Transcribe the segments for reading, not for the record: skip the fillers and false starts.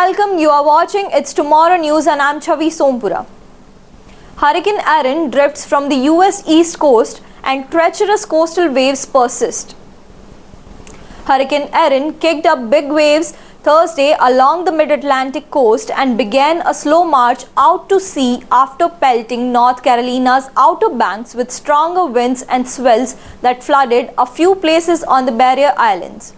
welcome. You are watching It's Tomorrow News and I'm Chavi Sompura. Hurricane Erin drifts from the US East Coast and treacherous coastal waves persist. Hurricane Erin kicked up big waves Thursday along the mid-Atlantic coast and began a slow march out to sea after pelting North Carolina's Outer Banks with stronger winds and swells that flooded a few places on the barrier islands.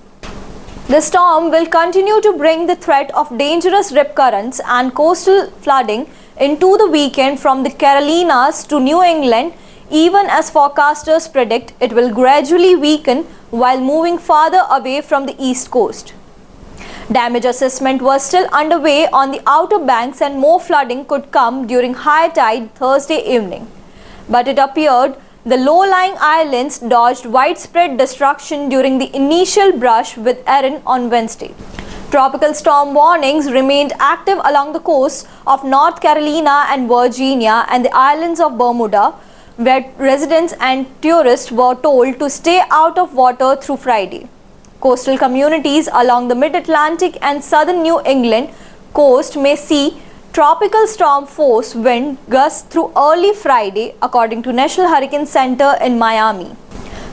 The storm will continue to bring the threat of dangerous rip currents and coastal flooding into the weekend from the Carolinas to New England, even as forecasters predict it will gradually weaken while moving farther away from the east coast. Damage assessment was still underway on the Outer Banks and more flooding could come during high tide Thursday evening. But it appeared the low-lying islands dodged widespread destruction during the initial brush with Erin on Wednesday. Tropical storm warnings remained active along the coasts of North Carolina and Virginia and the islands of Bermuda, where residents and tourists were told to stay out of water through Friday. Coastal communities along the mid-Atlantic and southern New England coast may see tropical storm force wind gusts through early Friday, according to National Hurricane Center in Miami.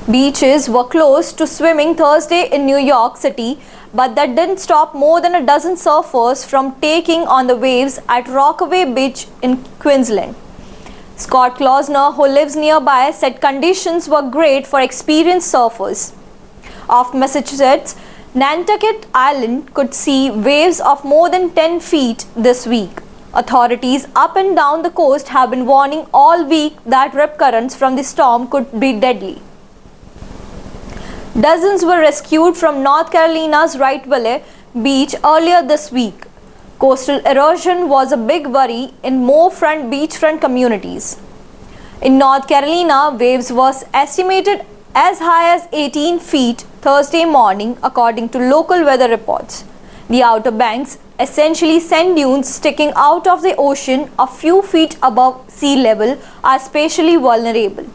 Beaches were closed to swimming Thursday in New York City, but that didn't stop more than a dozen surfers from taking on the waves at Rockaway Beach in Queensland. Scott Klausner, who lives nearby, said conditions were great for experienced surfers. Off Massachusetts, Nantucket Island could see waves of more than 10 feet this week. Authorities up and down the coast have been warning all week that rip currents from the storm could be deadly. Dozens were rescued from North Carolina's Wright-Valley beach earlier this week. Coastal erosion was a big worry in more beachfront communities. In North Carolina, waves was estimated as high as 18 feet Thursday morning, according to local weather reports. The Outer Banks, essentially sand dunes sticking out of the ocean a few feet above sea level, are especially vulnerable.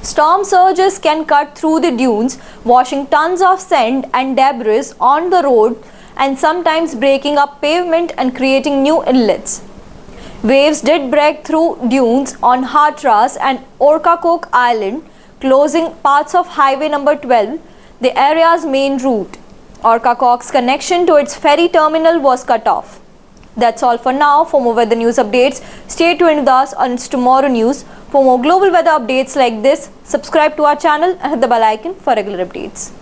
Storm surges can cut through the dunes, washing tons of sand and debris on the road and sometimes breaking up pavement and creating new inlets. Waves did break through dunes on Hatteras and Ocracoke Island, closing parts of Highway number 12, the area's main route. Ocracoke's connection to its ferry terminal was cut off. That's all for now. For more weather news updates, stay tuned with us on It's Tomorrow News. For more global weather updates like this, subscribe to our channel and hit the bell icon for regular updates.